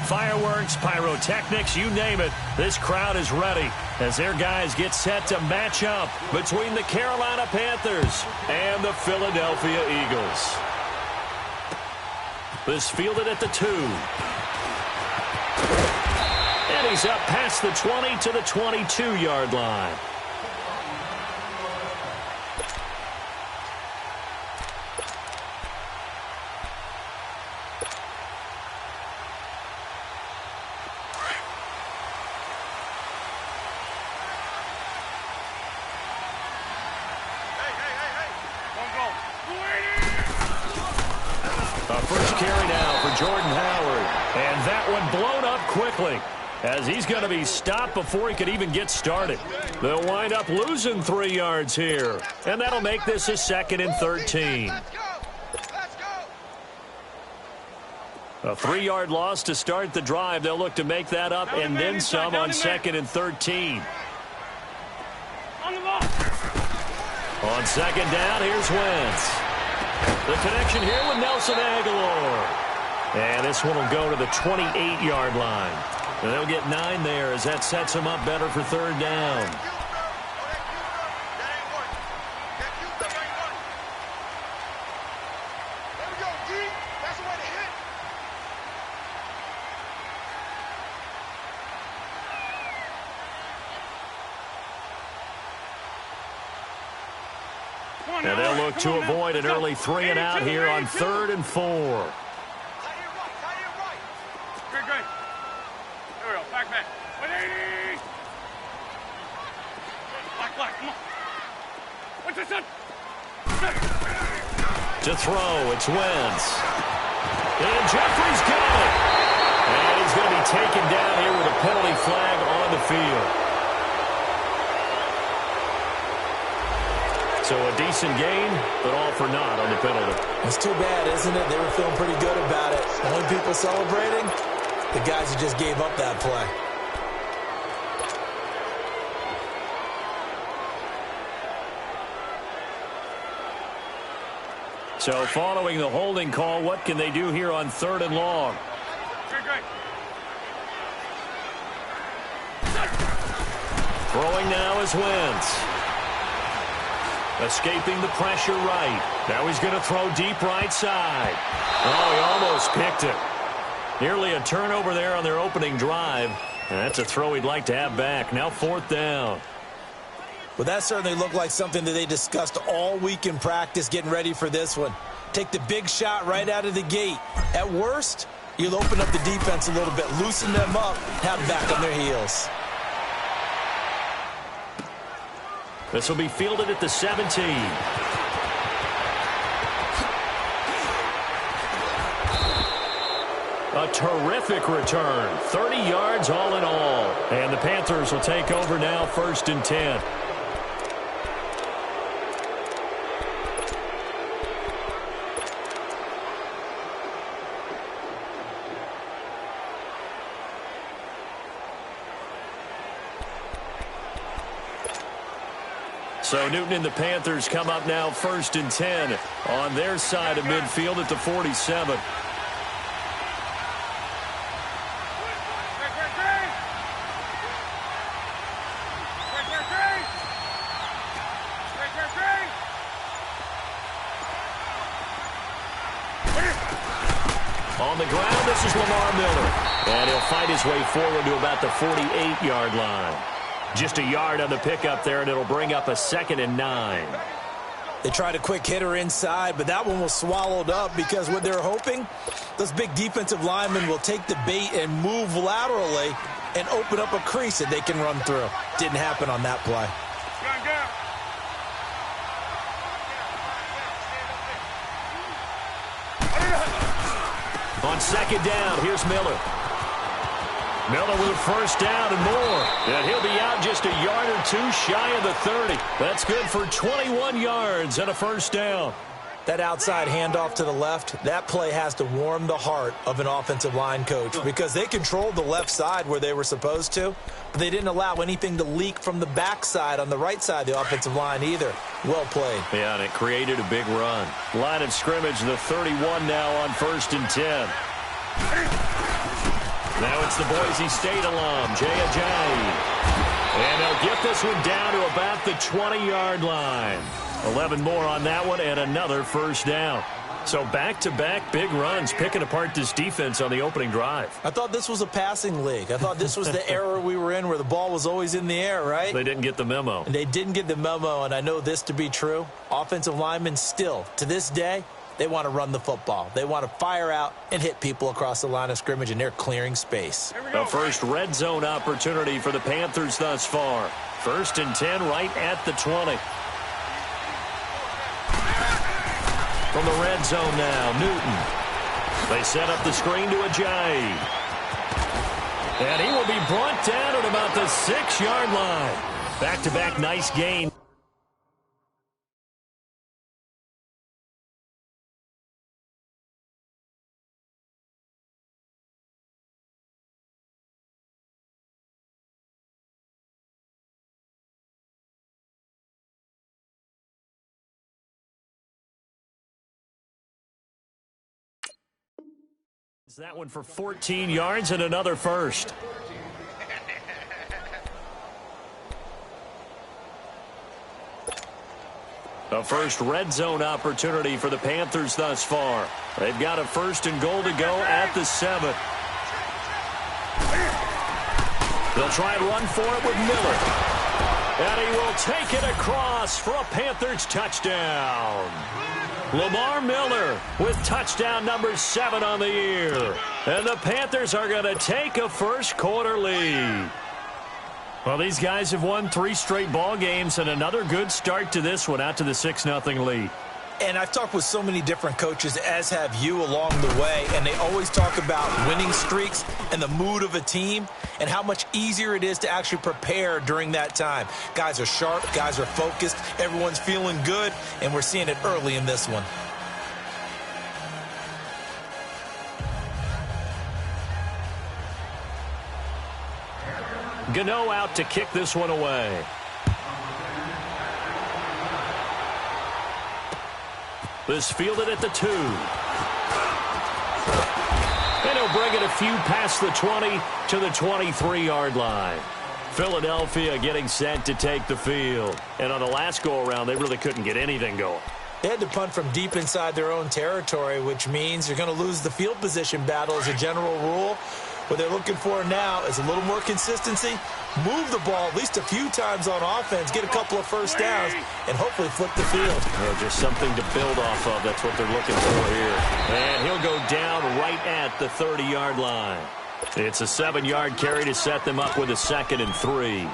Fireworks, pyrotechnics, you name it. This crowd is ready as their guys get set to match up between the Carolina Panthers and the Philadelphia Eagles. This fielded at the 2. And he's up past the 20 to the 22-yard line. First carry now for Jordan Howard. And that one blown up quickly as he's going to be stopped before he could even get started. They'll wind up losing 3 yards here. And that'll make this a 2nd and 13. A 3-yard loss to start the drive. They'll look to make that up and then some on 2nd and 13. On 2nd down, here's Wentz. The connection here with Nelson Aguilar. And this one will go to the 28-yard line. And they'll get 9 there as that sets them up better for 3rd down. And they'll look to avoid an early 3 and out here on 3rd and 4. Great. There we go. Back. 180. Black. Come on. What's this son? To throw, it's Wentz. And Jeffrey's got it. And he's going to be taken down here with a penalty flag on the field. So a decent gain, but all for naught on the penalty. It's too bad, isn't it? They were feeling pretty good about it. Only people celebrating, the guys who just gave up that play. So following the holding call, what can they do here on 3rd and long? Great. Throwing now is Wentz. Escaping the pressure right. Now he's going to throw deep right side. Oh, he almost picked it. Nearly a turnover there on their opening drive. And that's a throw he'd like to have back. Now 4th down. Well, that certainly looked like something that they discussed all week in practice getting ready for this one. Take the big shot right out of the gate. At worst, you'll open up the defense a little bit, loosen them up, have them back on their heels. This will be fielded at the 17. A terrific return. 30 yards all in all. And the Panthers will take over now 1st and 10. So Newton and the Panthers come up now 1st and 10 on their side of midfield at the 47. On the ground, this is Lamar Miller. And he'll fight his way forward to about the 48-yard line. Just a yard on the pickup there, and it'll bring up a 2nd and 9. They tried a quick hitter inside, but that one was swallowed up because what they're hoping, those big defensive linemen will take the bait and move laterally and open up a crease that they can run through. Didn't happen on that play. On 2nd down, here's Miller. Miller with a 1st down and more. And he'll be out just a yard or 2 shy of the 30. That's good for 21 yards and a 1st down. That outside handoff to the left, that play has to warm the heart of an offensive line coach because they controlled the left side where they were supposed to, but they didn't allow anything to leak from the backside on the right side of the offensive line either. Well played. Yeah, and it created a big run. Line of scrimmage, the 31 now on 1st and 10. Now it's the Boise State alum, Jay Ajayi. And they'll get this one down to about the 20-yard line. 11 more on that one and another first down. So back-to-back big runs, picking apart this defense on the opening drive. I thought this was a passing league. I thought this was the era we were in where the ball was always in the air, right? They didn't get the memo. And they didn't get the memo, and I know this to be true. Offensive linemen still, to this day, they want to run the football. They want to fire out and hit people across the line of scrimmage, and they're clearing space. The first red zone opportunity for the Panthers thus far. 1st and 10 right at the 20. From the red zone now, Newton. They set up the screen to Ajayi. And he will be brought down at about the 6-yard line. Back-to-back nice gain. That one for 14 yards and another first. The first red zone opportunity for the Panthers thus far. They've got a 1st and goal to go at the 7. They'll try and run for it with Miller. And he will take it across for a Panthers touchdown. Lamar Miller with touchdown number 7 on the year. And the Panthers are going to take a first-quarter lead. Well, these guys have won 3 straight ball games and another good start to this one out to the 6-0 lead. And I've talked with so many different coaches, as have you, along the way, and they always talk about winning streaks and the mood of a team and how much easier it is to actually prepare during that time. Guys are sharp, guys are focused, everyone's feeling good, and we're seeing it early in this one. Gano out to kick this one away. This fielded at the 2. And he'll bring it a few past the 20 to the 23-yard line. Philadelphia getting set to take the field. And on the last go-around, they really couldn't get anything going. They had to punt from deep inside their own territory, which means you're going to lose the field position battle as a general rule. What they're looking for now is a little more consistency, move the ball at least a few times on offense, get a couple of first downs, and hopefully flip the field. Well, just something to build off of. That's what they're looking for here. And he'll go down right at the 30-yard line. It's a 7-yard carry to set them up with a 2nd and 3.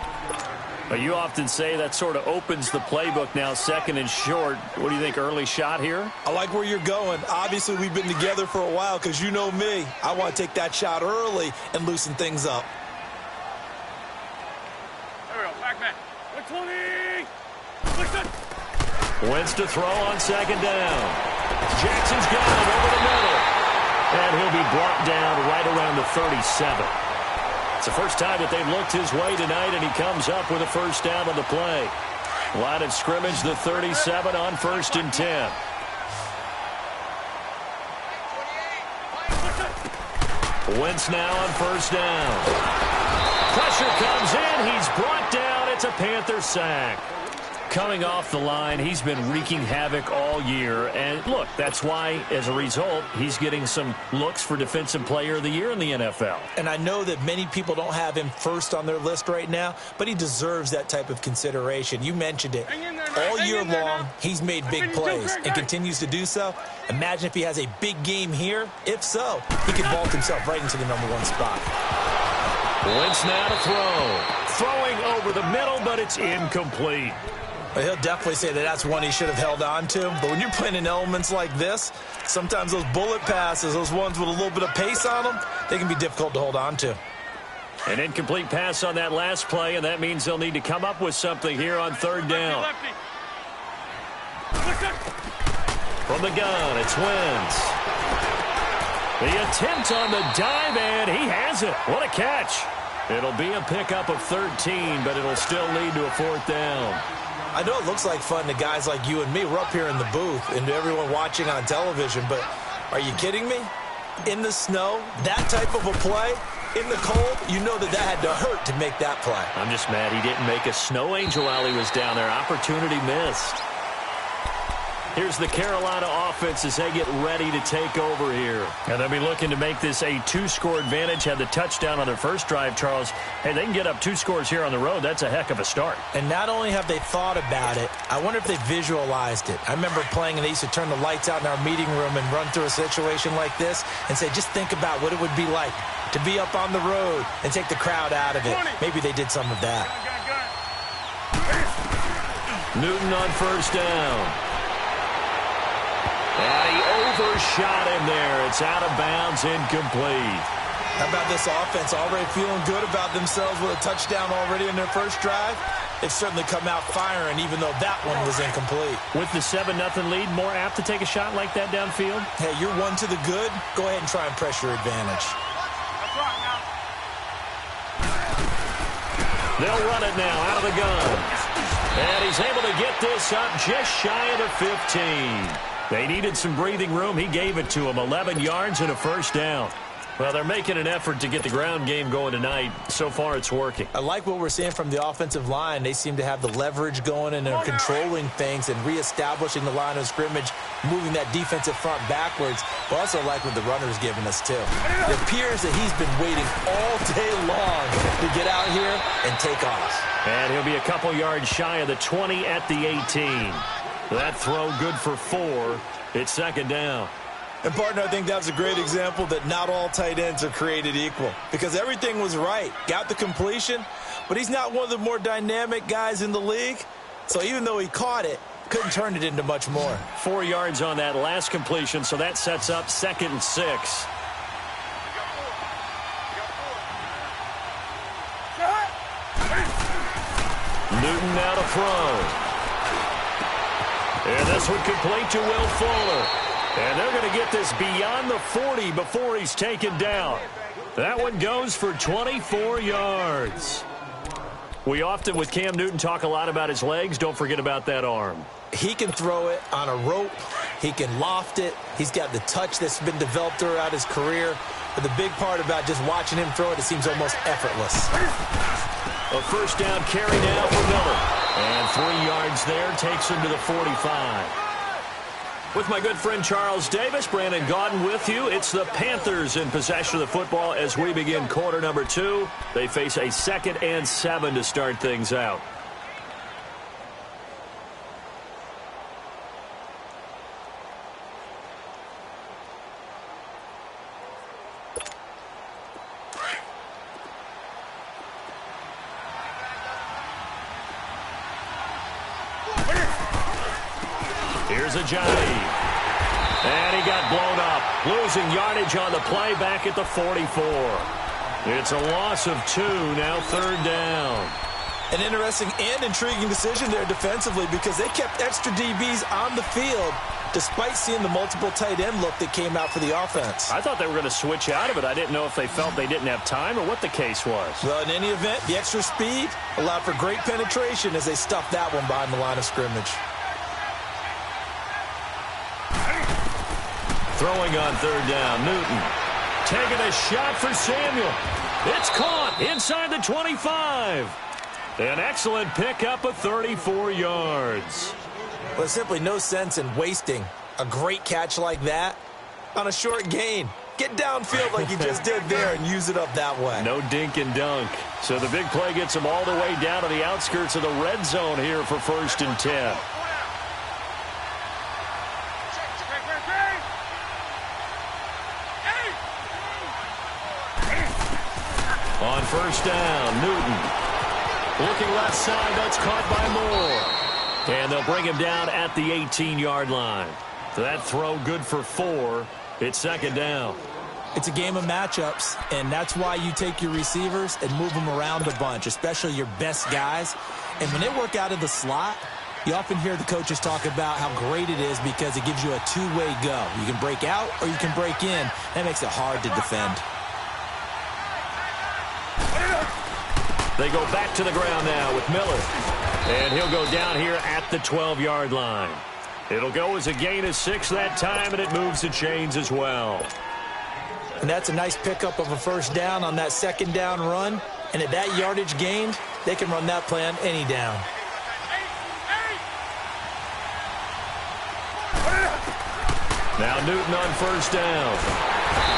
But you often say that sort of opens the playbook now, 2nd and short. What do you think, early shot here? I like where you're going. Obviously, we've been together for a while because you know me. I want to take that shot early and loosen things up. There we go. Back. 120. Listen. Wentz to throw on 2nd down. Jackson's got him over the middle. And he'll be brought down right around the 37. It's the first time that they've looked his way tonight, and he comes up with a first down on the play. Line of scrimmage, the 37 on 1st and 10. Wentz now on 1st down. Pressure comes in. He's brought down. It's a Panther sack. Coming off the line, he's been wreaking havoc all year. And, look, that's why, as a result, he's getting some looks for Defensive Player of the Year in the NFL. And I know that many people don't have him first on their list right now, but he deserves that type of consideration. You mentioned it. All year long, he's made big plays and continues to do so. Imagine if he has a big game here. If so, he could vault himself right into the #1 spot. Wentz now to throw. Throwing over the middle, but it's incomplete. Well, he'll definitely say that that's one he should have held on to. But when you're playing in elements like this, sometimes those bullet passes, those ones with a little bit of pace on them, they can be difficult to hold on to. An incomplete pass on that last play, and that means they'll need to come up with something here on 3rd down. From the gun, it's Wentz. The attempt on the dive, and he has it. What a catch. It'll be a pickup of 13, but it'll still lead to a 4th down. I know it looks like fun to guys like you and me. We're up here in the booth and to everyone watching on television, but are you kidding me? In the snow, that type of a play, in the cold, you know that had to hurt to make that play. I'm just mad he didn't make a snow angel while he was down there. Opportunity missed. Here's the Carolina offense as they get ready to take over here. And they'll be looking to make this a 2-score advantage. Had the touchdown on their first drive, Charles. Hey, they can get up 2 scores here on the road. That's a heck of a start. And not only have they thought about it, I wonder if they visualized it. I remember playing and they used to turn the lights out in our meeting room and run through a situation like this and say, just think about what it would be like to be up on the road and take the crowd out of it. Maybe they did some of that. Newton on first down. And he overshot him there. It's out of bounds, incomplete. How about this offense already feeling good about themselves with a touchdown already in their first drive? They've certainly come out firing, even though that one was incomplete. With the 7-0 lead, more apt to take a shot like that downfield? Hey, you're one to the good. Go ahead and try and press your advantage. They'll run it now out of the gun. And he's able to get this up just shy of the 15. They needed some breathing room. He gave it to them. 11 yards and a first down. Well, they're making an effort to get the ground game going tonight. So far, it's working. I like what we're seeing from the offensive line. They seem to have the leverage going, and they're controlling things and reestablishing the line of scrimmage, moving that defensive front backwards. But also like what the runner's giving us, too. It appears that he's been waiting all day long to get out here and take off. And he'll be a couple yards shy of the 20 at the 18. That throw good for 4. It's second down. And, partner, I think that was a great example that not all tight ends are created equal, because everything was right. Got the completion, but he's not one of the more dynamic guys in the league. So even though he caught it, couldn't turn it into much more. 4 yards on that last completion, so that sets up 2nd and 6. Newton now to throw. And this one complete to Will Fuller. And they're going to get this beyond the 40 before he's taken down. That one goes for 24 yards. We often, with Cam Newton, talk a lot about his legs. Don't forget about that arm. He can throw it on a rope. He can loft it. He's got the touch that's been developed throughout his career. But the big part about just watching him throw it seems almost effortless. A first down carry now for Miller. And 3 yards there takes him to the 45. With my good friend Charles Davis, Brandon Gaudin with you. It's the Panthers in possession of the football as we begin quarter number 2. They face a 2nd and 7 to start things out. Here's Ajayi. And he got blown up. Losing yardage on the play back at the 44. It's a loss of 2, now 3rd down. An interesting and intriguing decision there defensively, because they kept extra DBs on the field despite seeing the multiple tight end look that came out for the offense. I thought they were going to switch out of it. I didn't know if they felt they didn't have time or what the case was. Well, in any event, the extra speed allowed for great penetration as they stuffed that one behind the line of scrimmage. Throwing on 3rd down, Newton. Taking a shot for Samuel. It's caught inside the 25. An excellent pickup of 34 yards. Well, there's simply no sense in wasting a great catch like that on a short gain. Get downfield like you just did there and use it up that way. No dink and dunk. So the big play gets him all the way down to the outskirts of the red zone here for 1st and 10. On 1st down, Newton. Looking left side, that's caught by Moore. And they'll bring him down at the 18-yard line. So that throw good for 4. It's 2nd down. It's a game of matchups, and that's why you take your receivers and move them around a bunch, especially your best guys. And when they work out of the slot, you often hear the coaches talk about how great it is because it gives you a two-way go. You can break out or you can break in. That makes it hard to defend. They go back to the ground now with Miller. And he'll go down here at the 12-yard line. It'll go as a gain of 6 that time, and it moves the chains as well. And that's a nice pickup of a first down on that second down run. And at that yardage gained, they can run that play on any down. Now Newton on first down.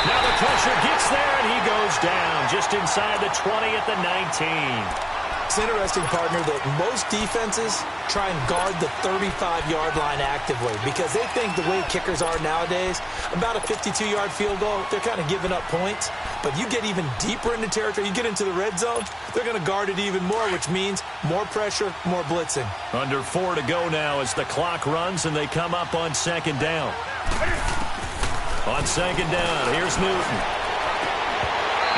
Now the pressure gets there, and he goes down just inside the 20 at the 19. It's interesting, partner, that most defenses try and guard the 35-yard line actively because they think the way kickers are nowadays, about a 52-yard field goal, they're kind of giving up points. But you get even deeper into territory, you get into the red zone, they're going to guard it even more, which means more pressure, more blitzing. Under 4 to go now as the clock runs, and they come up on second down. On second down, here's Newton.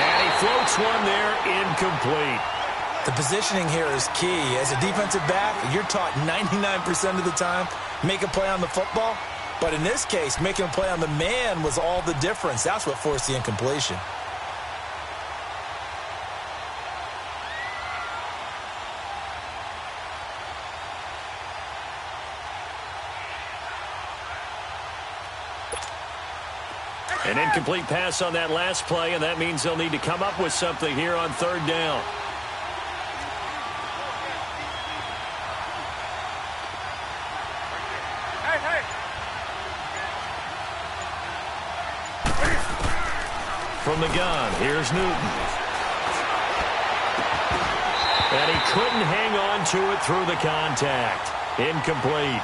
And he floats one there, incomplete. The positioning here is key. As a defensive back, you're taught 99% of the time, make a play on the football. But in this case, making a play on the man was all the difference. That's what forced the incompletion. An incomplete pass on that last play, and that means they'll need to come up with something here on third down. From the gun, here's Newton. And he couldn't hang on to it through the contact. Incomplete.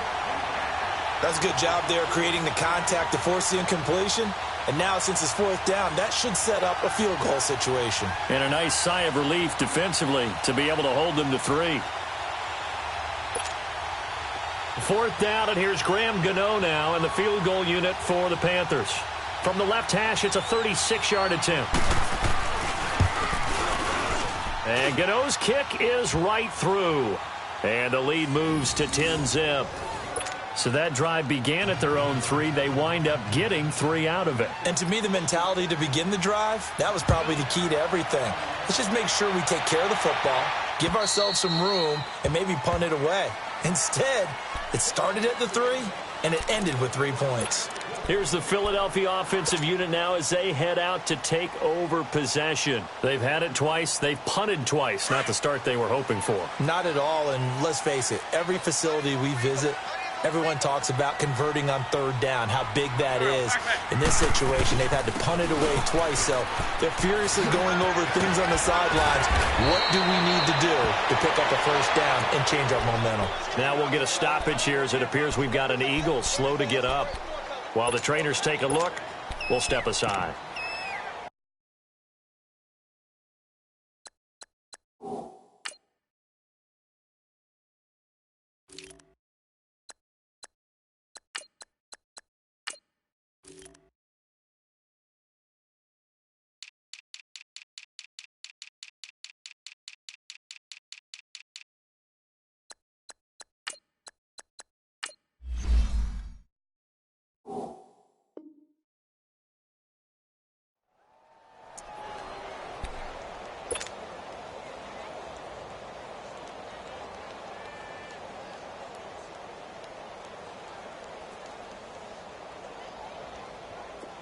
That's a good job there creating the contact to force the incompletion. And now, since it's fourth down, that should set up a field goal situation. And a nice sigh of relief defensively to be able to hold them to 3. Fourth down, and here's Graham Gano now in the field goal unit for the Panthers. From the left hash, it's a 36-yard attempt. And Gano's kick is right through. And the lead moves to 10-zip. So that drive began at their own 3. They wind up getting 3 out of it. And to me, the mentality to begin the drive, that was probably the key to everything. Let's just make sure we take care of the football, give ourselves some room, and maybe punt it away. Instead, it started at the 3, and it ended with 3 points. Here's the Philadelphia offensive unit now as they head out to take over possession. They've had it twice. They've punted twice. Not the start they were hoping for. Not at all, and let's face it, every facility we visit, everyone talks about converting on third down, how big that is. In this situation, they've had to punt it away twice, so they're furiously going over things on the sidelines. What do we need to do to pick up a first down and change our momentum? Now we'll get a stoppage here as it appears we've got an Eagle slow to get up. While the trainers take a look, we'll step aside.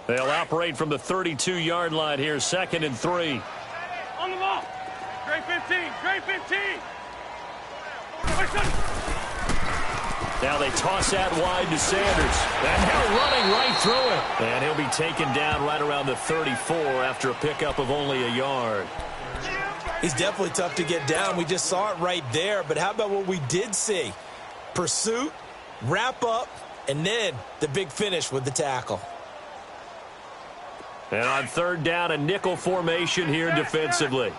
They'll operate from the 32-yard line here, 2nd and 3. On the ball. Great 15. Great 15. Now they toss that wide to Sanders. And they're running right through it. And he'll be taken down right around the 34 after a pickup of only a yard. He's definitely tough to get down. We just saw it right there. But how about what we did see? Pursuit, wrap up, and then the big finish with the tackle. And on third down, a nickel formation here defensively.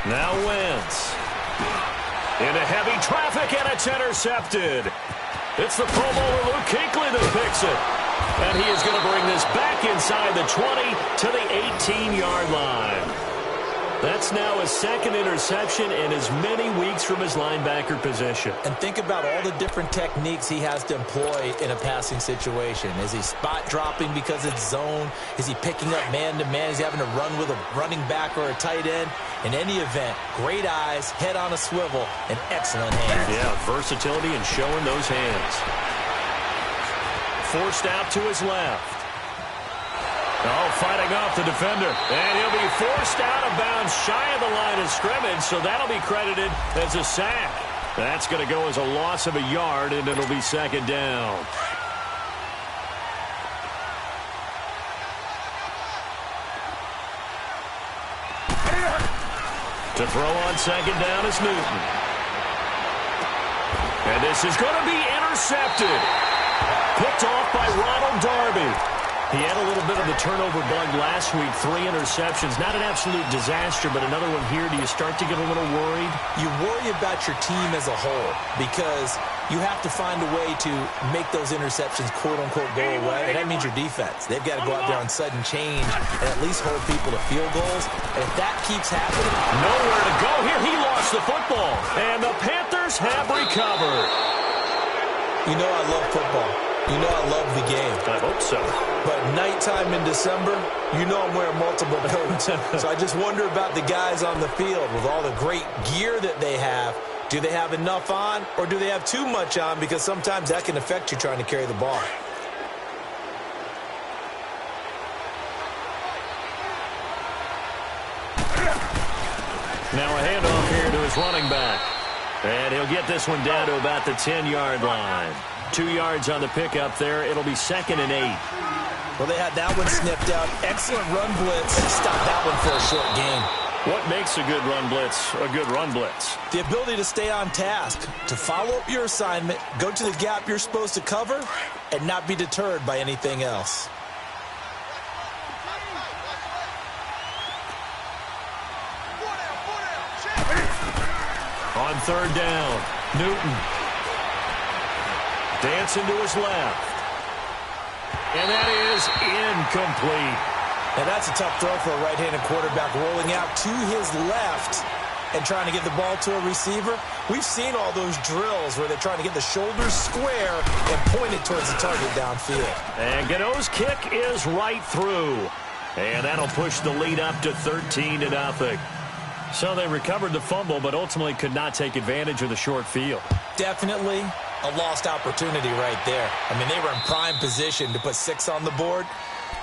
Now Wentz. Into heavy traffic, and it's intercepted. It's the Pro Bowler Luke Kuechly that picks it. And he is going to bring this back inside the 20 to the 18-yard line. That's now his second interception and as many weeks from his linebacker position. And think about all the different techniques he has to employ in a passing situation. Is he spot dropping because it's zone? Is he picking up man-to-man? Is he having to run with a running back or a tight end? In any event, great eyes, head on a swivel, and excellent hands. Yeah, versatility and showing those hands. Forced out to his left. Oh, fighting off the defender. And he'll be forced out of bounds shy of the line of scrimmage, so that'll be credited as a sack. That's going to go as a loss of a yard, and it'll be second down. To throw on second down is Newton. And this is going to be intercepted. Picked off by Ronald Darby. He had a little bit of the turnover bug last week. 3 interceptions. Not an absolute disaster, but another one here. Do you start to get a little worried? You worry about your team as a whole because you have to find a way to make those interceptions, quote-unquote, go away. And that means your defense. They've got to go out there on sudden change and at least hold people to field goals. And if that keeps happening... Nowhere to go here. He lost the football. And the Panthers have recovered. You know I love football. You know I love the game. I hope so. But nighttime in December, you know I'm wearing multiple coats. So I just wonder about the guys on the field with all the great gear that they have. Do they have enough on or do they have too much on? Because sometimes that can affect you trying to carry the ball. Now a handoff here to his running back. And he'll get this one down to about the 10-yard line. 2 yards on the pickup there. It'll be 2nd and 8. Well, they had that one sniffed out. Excellent run blitz. Stop that one for a short gain. What makes a good run blitz a good run blitz? The ability to stay on task, to follow up your assignment, go to the gap you're supposed to cover, and not be deterred by anything else. On 3rd down, Newton. Dancing to his left. And that is incomplete. Now that's a tough throw for a right-handed quarterback, rolling out to his left and trying to get the ball to a receiver. We've seen all those drills where they're trying to get the shoulders square and point it towards the target downfield. And Gano's kick is right through. And that'll push the lead up to 13-0. So they recovered the fumble, but ultimately could not take advantage of the short field. Definitely a lost opportunity right there. I mean, they were in prime position to put 6 on the board.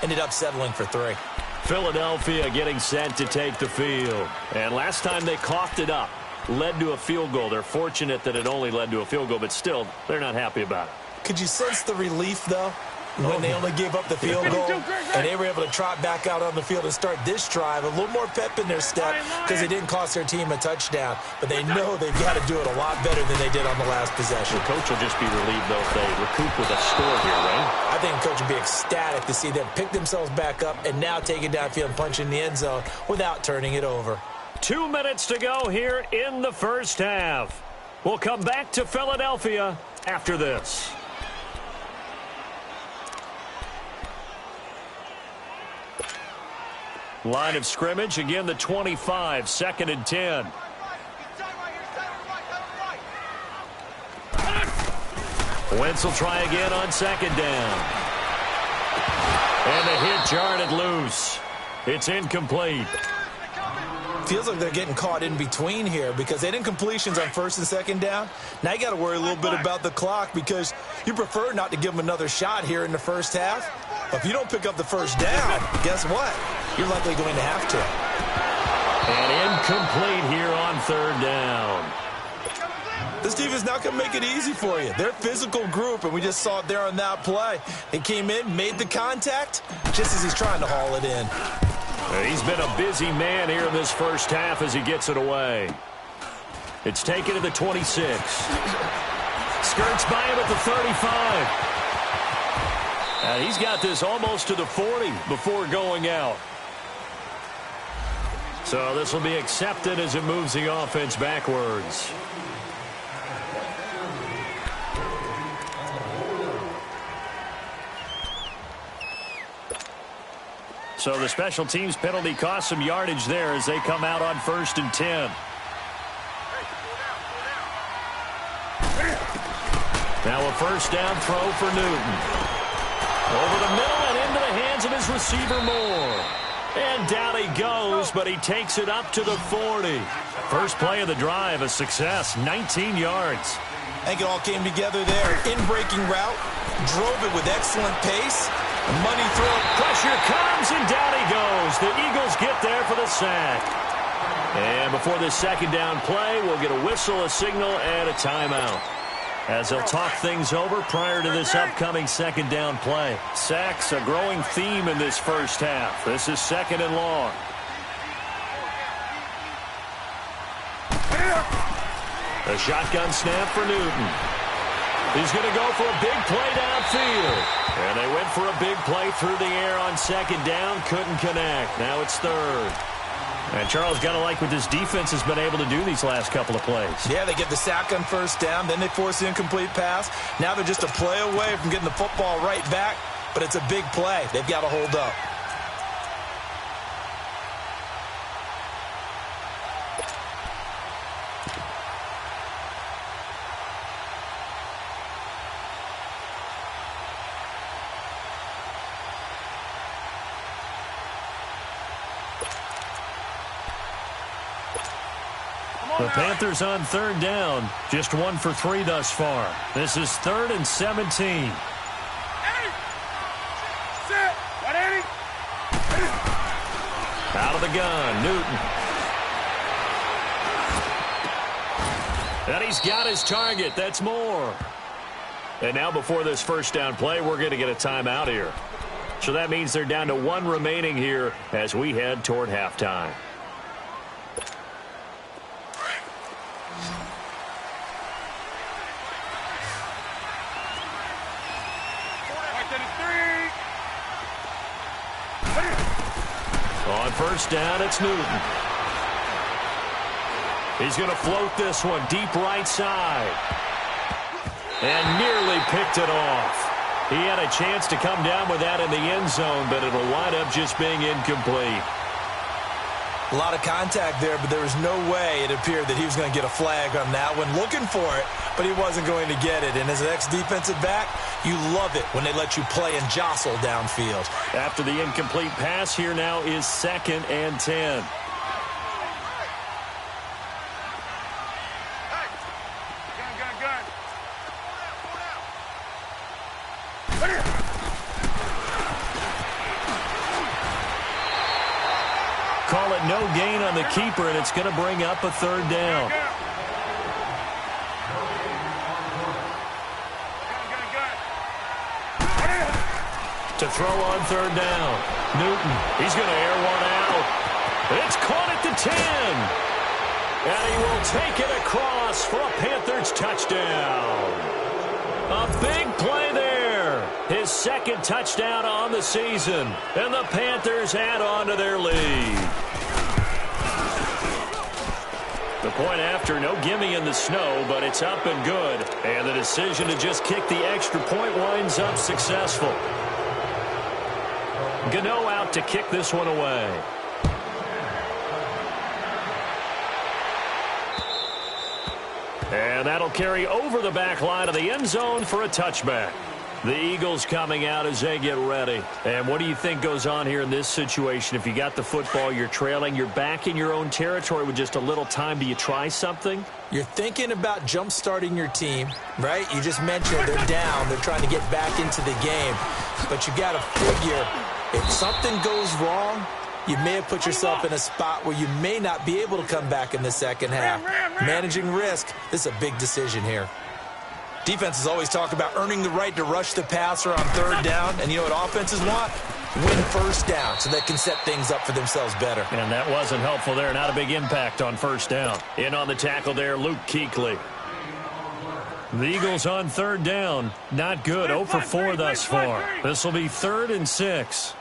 Ended up settling for 3. Philadelphia getting set to take the field. And last time they coughed it up, led to a field goal. They're fortunate that it only led to a field goal, but still, they're not happy about it. Could you sense the relief, though? When they only gave up the field goal and they were able to trot back out on the field and start this drive, a little more pep in their step because it didn't cost their team a touchdown. But they know they've got to do it a lot better than they did on the last possession. The coach will just be relieved, though, if they recoup with a score here, right? I think the coach will be ecstatic to see them pick themselves back up and now take it downfield and punch in the end zone without turning it over. 2 minutes to go here in the first half. We'll come back to Philadelphia after this. Line of scrimmage, again the 25, 2nd and 10. Wentz will try again on 2nd down. And the hit jarred loose. It's incomplete. Feels like they're getting caught in between here because they didn't completions on 1st and 2nd down. Now you got to worry a little bit about the clock because you prefer not to give them another shot here in the first half. But if you don't pick up the 1st down, guess what? You're likely going to have to. And incomplete here on 3rd down. This team is not going to make it easy for you. They're a physical group, and we just saw it there on that play. They came in, made the contact, just as he's trying to haul it in. He's been a busy man here in this first half as he gets it away. It's taken to the 26. Skirts by him at the 35. He's got this almost to the 40 before going out. So this will be accepted as it moves the offense backwards. So the special teams penalty cost some yardage there as they come out on 1st and 10. Now a first down throw for Newton. Over the middle and into the hands of his receiver Moore. And down he goes, but he takes it up to the 40. First play of the drive, a success, 19 yards. I think it all came together there. In-breaking route, drove it with excellent pace. Money throw. Pressure comes, and down he goes. The Eagles get there for the sack. And before this second down play, we'll get a whistle, a signal, and a timeout, as they'll talk things over prior to this upcoming second down play. Sacks, a growing theme in this first half. This is 2nd and long. A shotgun snap for Newton. He's going to go for a big play downfield. And they went for a big play through the air on 2nd down. Couldn't connect. Now it's 3rd. And Charles, got to like what this defense has been able to do these last couple of plays. Yeah, they get the sack on 1st down, then they force the incomplete pass. Now they're just a play away from getting the football right back, but it's a big play. They've got to hold up. The Panthers on 3rd down. Just 1 for 3 thus far. This is 3rd and 17. Out of the gun, Newton. And he's got his target. That's Moore. And now before this first down play, we're going to get a timeout here. So that means they're down to 1 remaining here as we head toward halftime. On 1st down, it's Newton. He's going to float this one deep right side. And nearly picked it off. He had a chance to come down with that in the end zone, but it'll wind up just being incomplete. A lot of contact there, but there was no way it appeared that he was going to get a flag on that one. Looking for it, but he wasn't going to get it. And as an ex-defensive back, you love it when they let you play and jostle downfield. After the incomplete pass, here now is 2nd and 10. Call it no gain on the keeper, and it's going to bring up a 3rd down. To throw on 3rd down. Newton, he's going to air one out. It's caught at the 10. And he will take it across for a Panthers touchdown. A big play there. His 2nd touchdown on the season. And the Panthers add on to their lead. The point after, no gimme in the snow, but it's up and good. And the decision to just kick the extra point winds up successful. Gano out to kick this one away. And that'll carry over the back line of the end zone for a touchback. The Eagles coming out as they get ready. And what do you think goes on here in this situation? If you got the football, you're trailing, you're back in your own territory with just a little time. Do you try something? You're thinking about jump-starting your team, right? You just mentioned they're down. They're trying to get back into the game. But you got to figure, if something goes wrong, you may have put yourself in a spot where you may not be able to come back in the second half. Managing risk, this is a big decision here. Defenses always talk about earning the right to rush the passer on 3rd down. And you know what offenses want? Win 1st down so they can set things up for themselves better. And that wasn't helpful there. Not a big impact on 1st down. In on the tackle there, Luke Kuechly. The Eagles on 3rd down. Not good. 0 for 4 thus far. This will be 3rd and 6.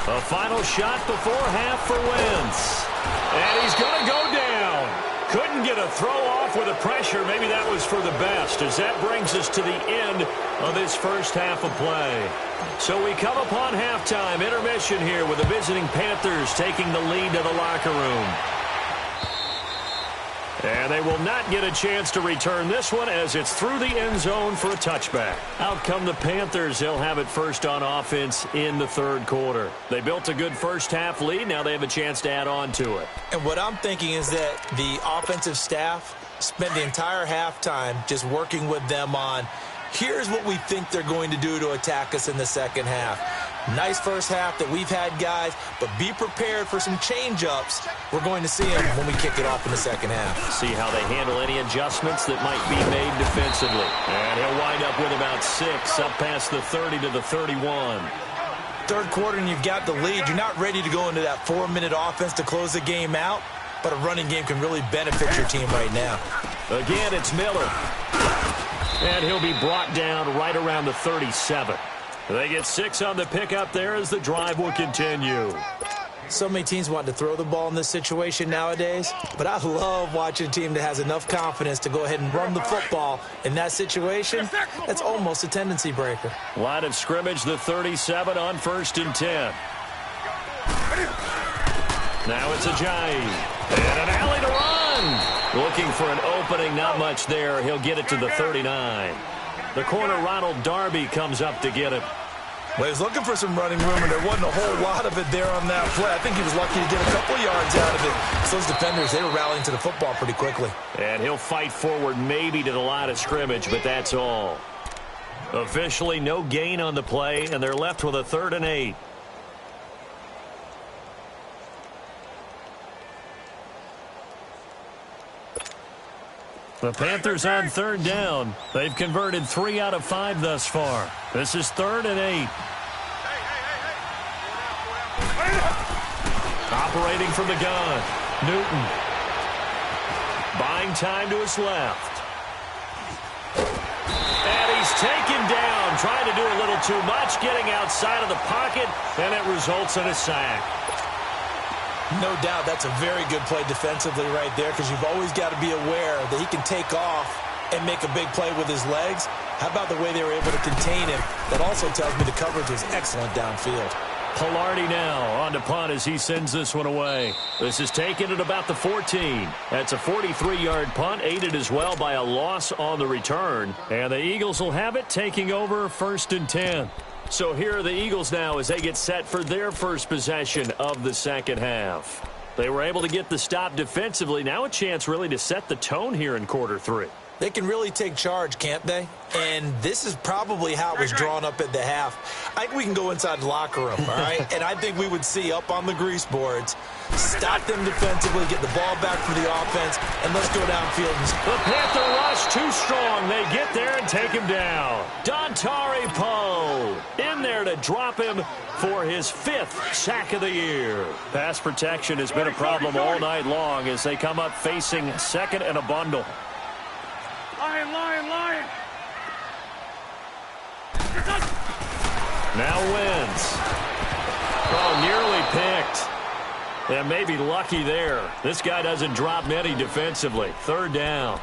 A final shot before half for Wentz. And he's going to go down. Couldn't didn't get a throw off with the pressure. Maybe that was for the best, as that brings us to the end of this first half of play. So we come upon halftime intermission here with the visiting Panthers taking the lead to the locker room. And they will not get a chance to return this one as it's through the end zone for a touchback. Out come the Panthers. They'll have it first on offense in the third quarter. They built a good first half lead. Now they have a chance to add on to it. And what I'm thinking is that the offensive staff spent the entire halftime just working with them on, here's what we think they're going to do to attack us in the second half. Nice first half that we've had, guys, but be prepared for some change-ups. We're going to see them when we kick it off in the second half. See how they handle any adjustments that might be made defensively. And he'll wind up with about 6 up past the 30 to the 31. Third quarter and you've got the lead. You're not ready to go into that 4-minute offense to close the game out, but a running game can really benefit your team right now. Again, it's Miller. And he'll be brought down right around the 37. They get 6 on the pickup there as the drive will continue. So many teams want to throw the ball in this situation nowadays, but I love watching a team that has enough confidence to go ahead and run the football in that situation. That's almost a tendency breaker. Line of scrimmage, the 37 on 1st and 10. Now it's Ajayi. And an alley to run. Looking for an opening, not much there. He'll get it to the 39. The corner, Ronald Darby, comes up to get it. Well, he was looking for some running room, and there wasn't a whole lot of it there on that play. I think he was lucky to get a couple yards out of it. So those defenders, they were rallying to the football pretty quickly. And he'll fight forward maybe to the line of scrimmage, but that's all. Officially, no gain on the play, and they're left with a 3rd and 8. The Panthers on 3rd down. They've converted 3 out of 5 thus far. This is 3rd and 8. Operating from the gun. Newton. Buying time to his left. And he's taken down. Trying to do a little too much. Getting outside of the pocket. And it results in a sack. No doubt that's a very good play defensively right there, because you've always got to be aware that he can take off and make a big play with his legs. How about the way they were able to contain him? That also tells me the coverage was excellent downfield. Pilardi now on to punt as he sends this one away. This is taken at about the 14. That's a 43-yard punt, aided as well by a loss on the return. And the Eagles will have it, taking over 1st and 10. So here are the Eagles now as they get set for their first possession of the second half. They were able to get the stop defensively. Now a chance really to set the tone here in quarter 3. They can really take charge, can't they? And this is probably how it was drawn up at the half. I think we can go inside the locker room, all right? And I think we would see up on the grease boards, stop them defensively, get the ball back for the offense, and let's go downfield. The Panther rush too strong. They get there and take him down. Dontari Poe in there to drop him for his 5th sack of the year. Pass protection has been a problem all night long as they come up facing 2nd and a bundle. Lion. Now wins. Oh, nearly picked. And maybe lucky there. This guy doesn't drop many defensively. 3rd down.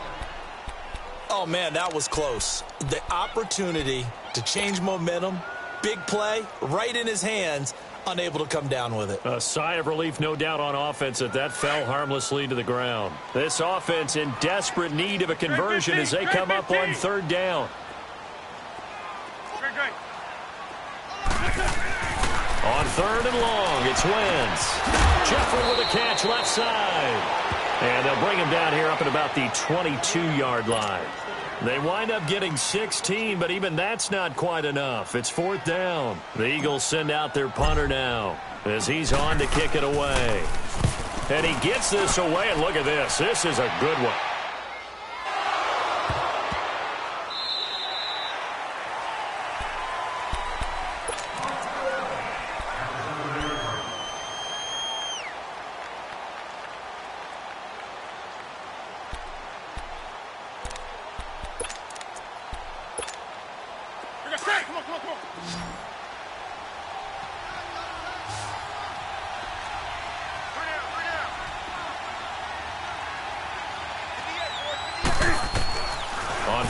Oh, man, that was close. The opportunity to change momentum, big play, right in his hands, unable to come down with it. A sigh of relief, no doubt, on offense that fell harmlessly to the ground. This offense in desperate need of a conversion as they come up on 3rd down. On 3rd and long, it's Wentz. Jeffrey with a catch left side. And they'll bring him down here up at about the 22-yard line. They wind up getting 16, but even that's not quite enough. It's 4th down. The Eagles send out their punter now as he's on to kick it away. And he gets this away, and look at this. This is a good one.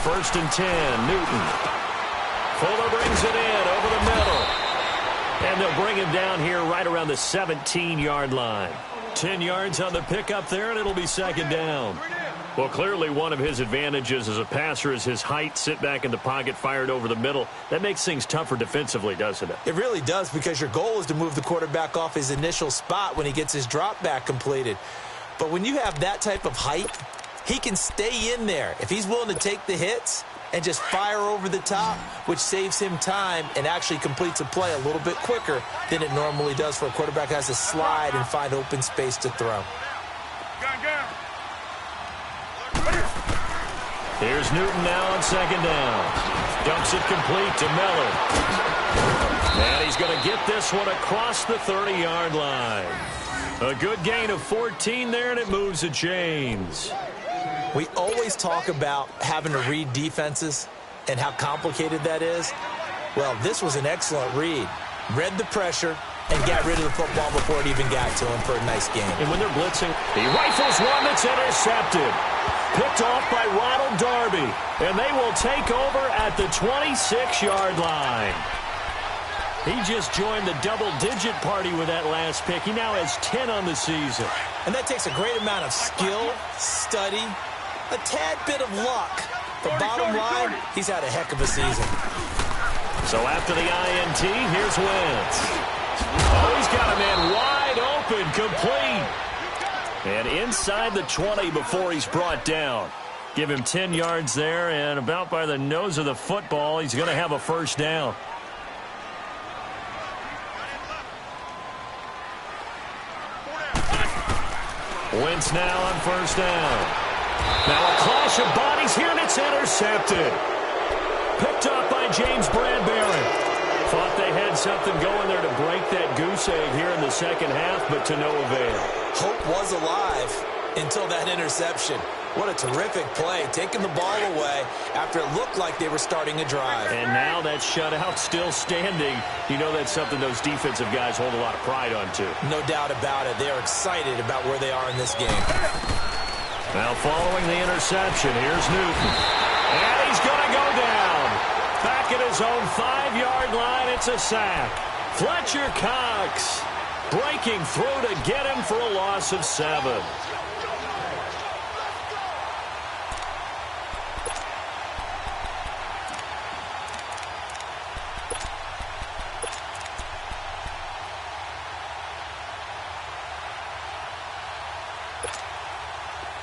first and 10. Newton. Fuller brings it in over the middle. And they'll bring him down here right around the 17-yard line. 10 yards on the pickup there, and it'll be second down. Well, clearly one of his advantages as a passer is his height. Sit back in the pocket, fired over the middle. That makes things tougher defensively, doesn't it? It really does, because your goal is to move the quarterback off his initial spot when he gets his drop back completed. But when you have that type of height, he can stay in there if he's willing to take the hits and just fire over the top, which saves him time and actually completes a play a little bit quicker than it normally does for a quarterback who has to slide and find open space to throw. Here's Newton now on second down. Dumps it complete to Miller. And he's going to get this one across the 30-yard line. A good gain of 14 there, and it moves the chains. We always talk about having to read defenses and how complicated that is. Well, this was an excellent read. Read the pressure and got rid of the football before it even got to him for a nice game. And when they're blitzing, he rifles one that's intercepted. Picked off by Ronald Darby. And they will take over at the 26-yard line. He just joined the double-digit party with that last pick. He now has 10 on the season. And that takes a great amount of skill, study, a tad bit of luck. But bottom line, he's had a heck of a season. So after the INT, here's Wentz. Oh, he's got a man wide open, complete. And inside the 20 before he's brought down. Give him 10 yards there, and about by the nose of the football, he's going to have a first down. Wentz now on first down. Now a clash of bodies here, and it's intercepted. Picked up by James Bradbury. Thought they had something going there to break that goose egg here in the second half, but to no avail. Hope was alive until that interception. What a terrific play, taking the ball away after it looked like they were starting a drive. And now that shutout still standing. You know that's something those defensive guys hold a lot of pride on, too. No doubt about it. They are excited about where they are in this game. Now following the interception, here's Newton. And he's going to go down. Back at his own 5-yard line, it's a sack. Fletcher Cox breaking through to get him for a loss of 7.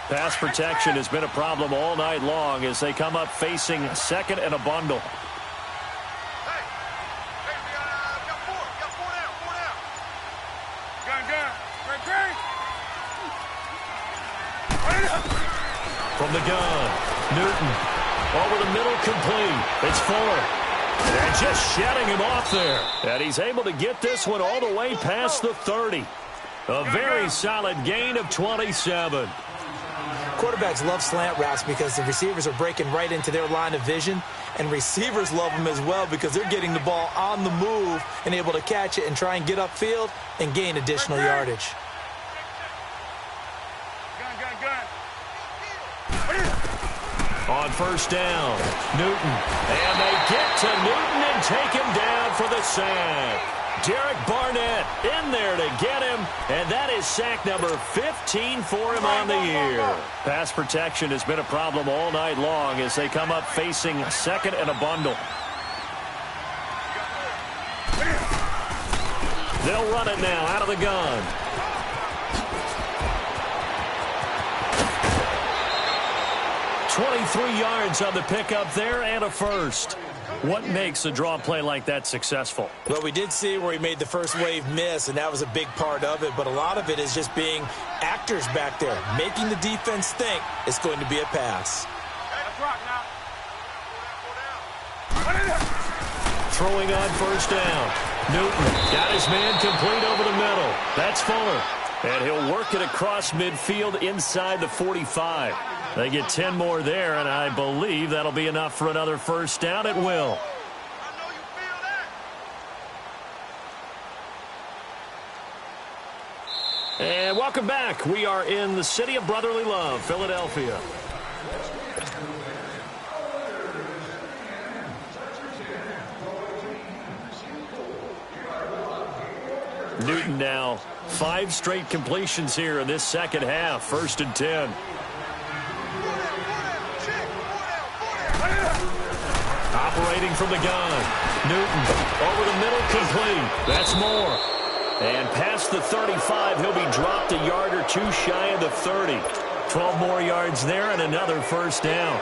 Pass protection has been a problem all night long as they come up facing second and a bundle. From the gun, Newton over the middle, complete. It's Fuller. And just shedding him off there. And he's able to get this one all the way past the 30. A very solid gain of 27. Quarterbacks love slant routes because the receivers are breaking right into their line of vision, and receivers love them as well because they're getting the ball on the move and able to catch it and try and get upfield and gain additional yardage. On first down, Newton. And they get to Newton and take him down for the sack. Derek Barnett in there to get him, and that is sack number 15 for him on the year. Pass protection has been a problem all night long as they come up facing second and a bundle. They'll run it now out of the gun. .23 yards on the pickup there and a first. What makes a draw play like that successful? Well, we did see where he made the first wave miss, and that was a big part of it. But a lot of it is just being actors back there, making the defense think it's going to be a pass. Throwing on first down. Newton got his man complete over the middle. That's Fuller. And he'll work it across midfield inside the 45. They get 10 more there, and I believe that'll be enough for another first down. It will. And welcome back. We are in the city of brotherly love, Philadelphia. Newton now 5 straight completions here in this second half. 1st and 10. Operating from the gun. Newton over the middle, complete. That's more. And past the 35, he'll be dropped a yard or two shy of the 30. 12 more yards there and another 1st down.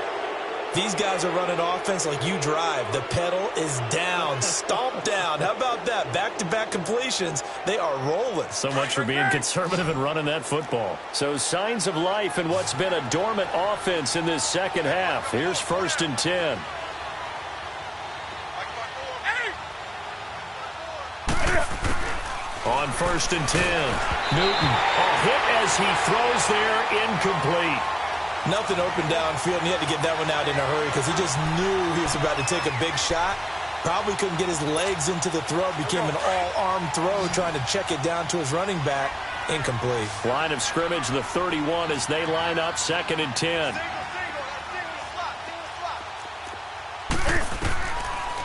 These guys are running offense like you drive. The pedal is down, stomp down. How about that? Back-to-back completions. They are rolling. So much for being conservative and running that football. So signs of life in what's been a dormant offense in this second half. Here's 1st and 10. On 1st and 10, Newton, a hit as he throws there, incomplete. Nothing open downfield, and he had to get that one out in a hurry because he just knew he was about to take a big shot. Probably couldn't get his legs into the throw. Became an all-arm throw trying to check it down to his running back. Incomplete. Line of scrimmage, the 31 as they line up 2nd and 10.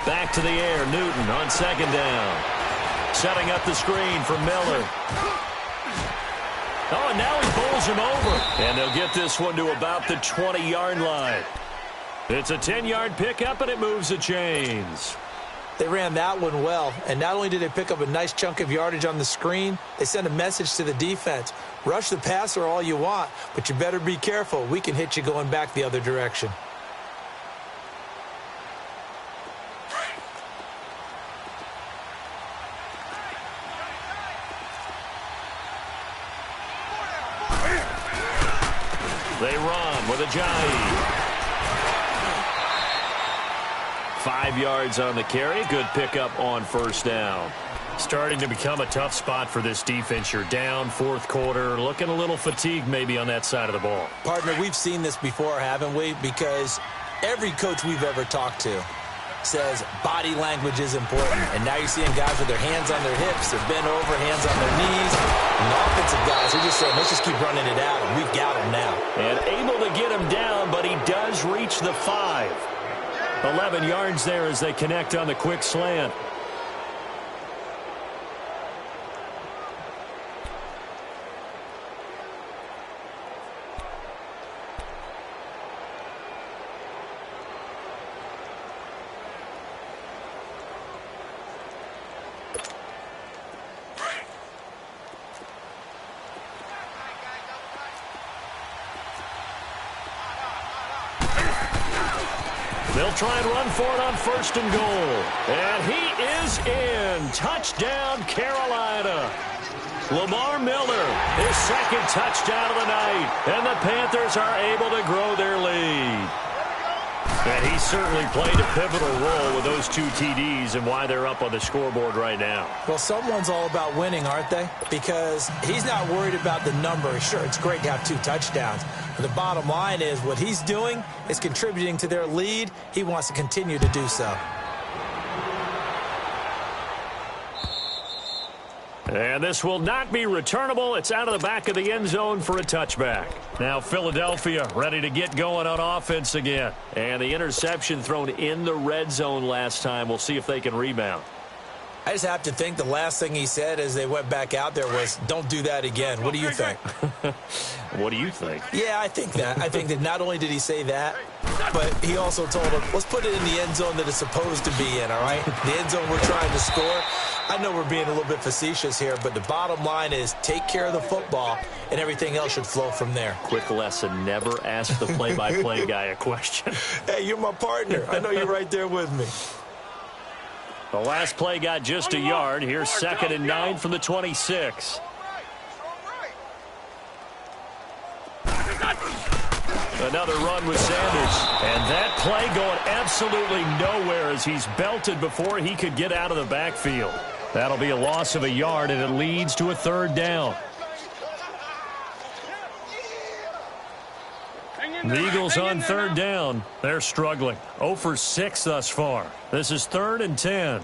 Back to the air, Newton on 2nd down. Setting up the screen for Miller. Oh, and now he bowls him over. And they'll get this one to about the 20-yard line. It's a 10-yard pickup, and it moves the chains. They ran that one well, and not only did they pick up a nice chunk of yardage on the screen, they sent a message to the defense. Rush the passer all you want, but you better be careful. We can hit you going back the other direction. They run with Ajayi. 5 yards on the carry. Good pickup on 1st down. Starting to become a tough spot for this defense. You're down 4th quarter. Looking a little fatigued maybe on that side of the ball. Partner, we've seen this before, haven't we? Because every coach we've ever talked to says body language is important. And now you're seeing guys with their hands on their hips. They're bent over, hands on their knees. And the offensive guys are just saying, let's just keep running it out. And we've got him now. And able to get him down, but he does reach the 5. 11 yards there as they connect on the quick slant. They'll try and run for it on 1st and goal. And he is in. Touchdown, Carolina. Lamar Miller, his 2nd touchdown of the night. And the Panthers are able to grow their lead. And he certainly played a pivotal role with those 2 TDs and why they're up on the scoreboard right now. Well, someone's all about winning, aren't they? Because he's not worried about the number. Sure, it's great to have 2 touchdowns. But the bottom line is what he's doing is contributing to their lead. He wants to continue to do so. And this will not be returnable. It's out of the back of the end zone for a touchback. Now Philadelphia ready to get going on offense again. And the interception thrown in the red zone last time. We'll see if they can rebound. I just have to think the last thing he said as they went back out there was, don't do that again. What do you think? What do you think? Yeah, I think that. I think that not only did he say that, but he also told him, let's put it in the end zone that it's supposed to be in, all right? The end zone we're trying to score. I know we're being a little bit facetious here, but the bottom line is take care of the football, and everything else should flow from there. Quick lesson, never ask the play-by-play guy a question. Hey, you're my partner. I know you're right there with me. The last play got just a yard. Here's 2nd and 9 from the 26. Another run with Sanders. And that play going absolutely nowhere as he's belted before he could get out of the backfield. That'll be a loss of a yard, and it leads to a 3rd down. The Eagles on 3rd down. They're struggling. 0 for 6 thus far. This is 3rd and 10.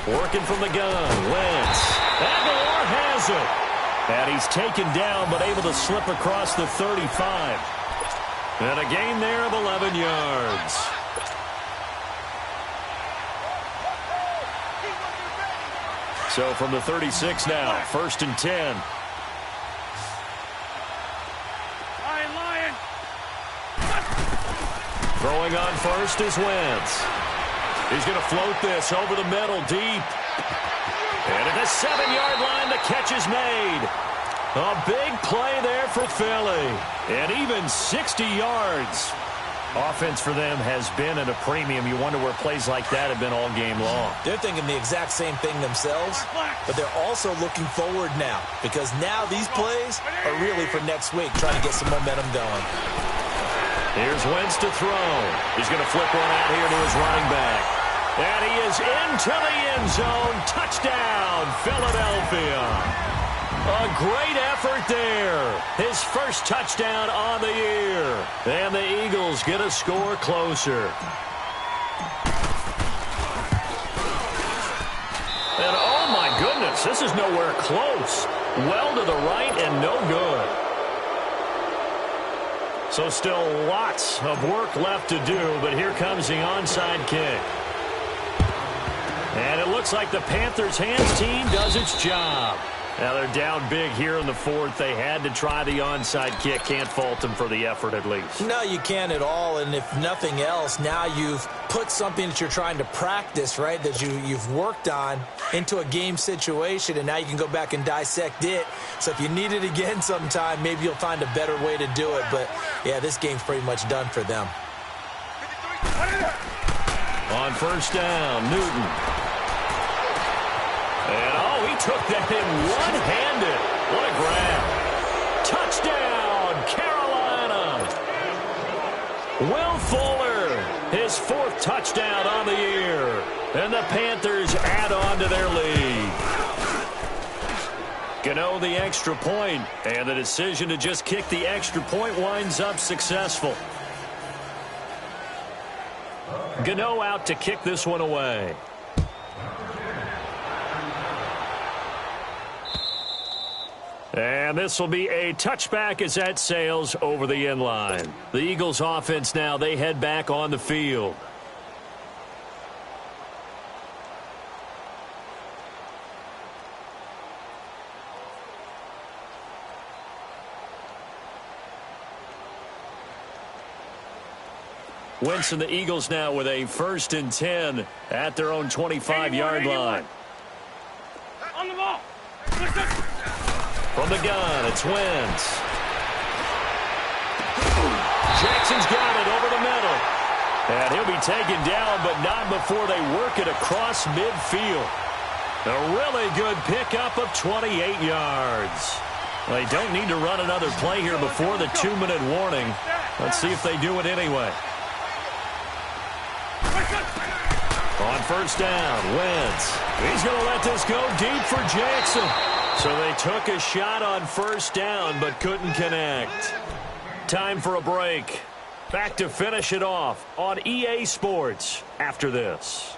Working from the gun. Wentz. Aguilar has it. And he's taken down but able to slip across the 35. And a gain there of 11 yards. So from the 36 now, 1st and 10. Lion. Throwing on first is Wentz. He's going to float this over the middle deep. And at the 7-yard line, the catch is made. A big play there for Philly. And even 60 yards. Offense for them has been at a premium. You wonder where plays like that have been all game long. They're thinking the exact same thing themselves, but they're also looking forward now because now these plays are really for next week, trying to get some momentum going. Here's Wentz to throw. He's going to flip one out here to his running back. And he is into the end zone. Touchdown, Philadelphia. A great effort there. His first touchdown on the year. And the Eagles get a score closer. And oh my goodness, this is nowhere close. Well to the right and no good. So still lots of work left to do, but here comes the onside kick. And it looks like the Panthers' hands team does its job. Now they're down big here in the 4th. They had to try the onside kick. Can't fault them for the effort at least. No, you can't at all. And if nothing else, now you've put something that you're trying to practice, right, that you've worked on into a game situation, and now you can go back and dissect it. So if you need it again sometime, maybe you'll find a better way to do it. But, yeah, this game's pretty much done for them. On first down, Newton. And, oh, he took that in one-handed. What a grab. Touchdown, Carolina. Will Fuller, his 4th touchdown on the year. And the Panthers add on to their lead. Gano the extra point, and the decision to just kick the extra point winds up successful. Gano out to kick this one away. And this will be a touchback as that sails over the end line. The Eagles offense now, they head back on the field. Wentz and the Eagles now with a 1st and 10 at their own 25-yard line. On the ball. From the gun, it's Wentz. Jackson's got it over the middle. And he'll be taken down, but not before they work it across midfield. A really good pickup of 28 yards. They don't need to run another play here before the 2-minute warning. Let's see if they do it anyway. On first down, Wentz. He's going to let this go deep for Jackson. So they took a shot on first down, but couldn't connect. Time for a break. Back to finish it off on EA Sports after this.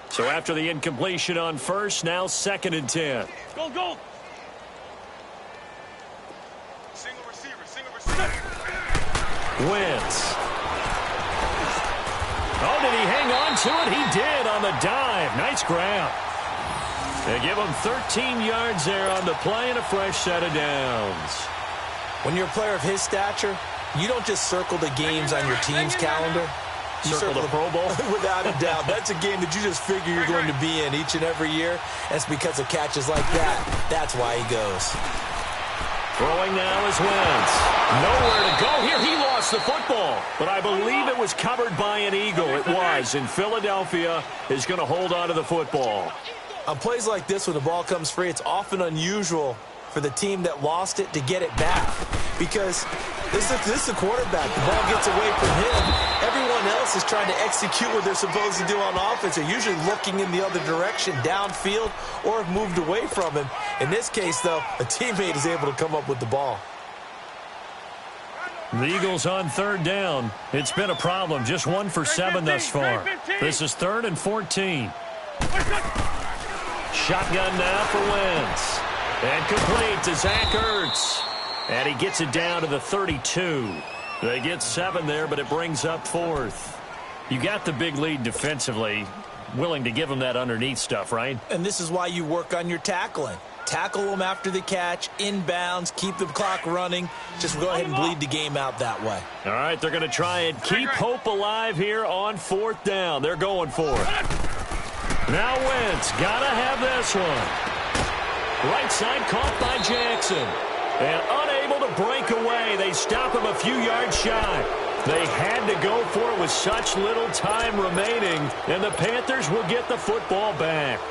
So after the incompletion on first, now 2nd and 10. Go. Single receiver. Wentz. Oh, did he hang on to it? He did on the dive. Nice grab. They give him 13 yards there on the play and a fresh set of downs. When you're a player of his stature, you don't just circle the games on your team's calendar. You circle the Pro Bowl? Without a doubt. That's a game that you just figure you're going to be in each and every year. That's because of catches like that. That's why he goes. Throwing now is Wentz. Nowhere to go here. He lost the football. But I believe it was covered by an Eagle. It was. And Philadelphia is going to hold on to the football. On plays like this, when the ball comes free, it's often unusual for the team that lost it to get it back. Because this is the quarterback. The ball gets away from him. Everyone else is trying to execute what they're supposed to do on offense. They're usually looking in the other direction, downfield, or have moved away from him. In this case, though, a teammate is able to come up with the ball. The Eagles on 3rd down. It's been a problem. Just 1 for 7 thus far. This is 3rd and 14. Shotgun now for Wentz. And complete to Zach Ertz. And he gets it down to the 32. They get 7 there, but it brings up 4th. You got the big lead defensively, willing to give them that underneath stuff, right? And this is why you work on your tackling. Tackle them after the catch, inbounds, keep the clock running. Just go ahead and bleed the game out that way. All right, they're going to try and keep hope alive here on 4th down. They're going for it. Now Wentz, got to have this one. Right side caught by Jackson. And unable to break away. They stop him a few yards shy. They had to go for it with such little time remaining. And the Panthers will get the football back.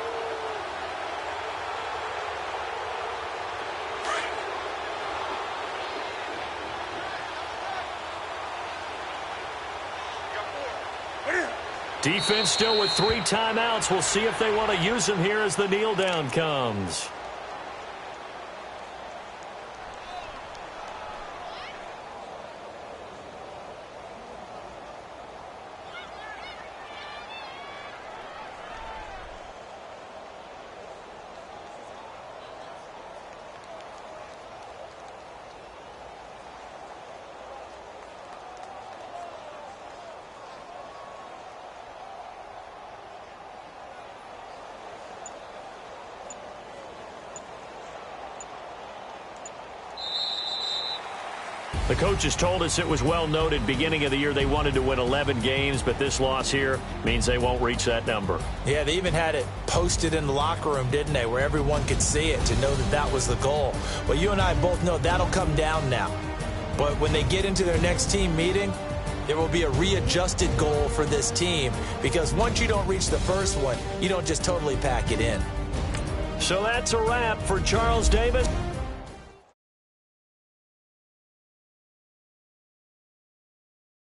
Defense still with 3 timeouts. We'll see if they want to use them here as the kneel down comes. The coaches told us it was well noted beginning of the year they wanted to win 11 games, but this loss here means they won't reach that number. Yeah, they even had it posted in the locker room, didn't they, where everyone could see it to know that that was the goal. Well, you and I both know that'll come down now. But when they get into their next team meeting, there will be a readjusted goal for this team because once you don't reach the first one, you don't just totally pack it in. So that's a wrap for Charles Davis.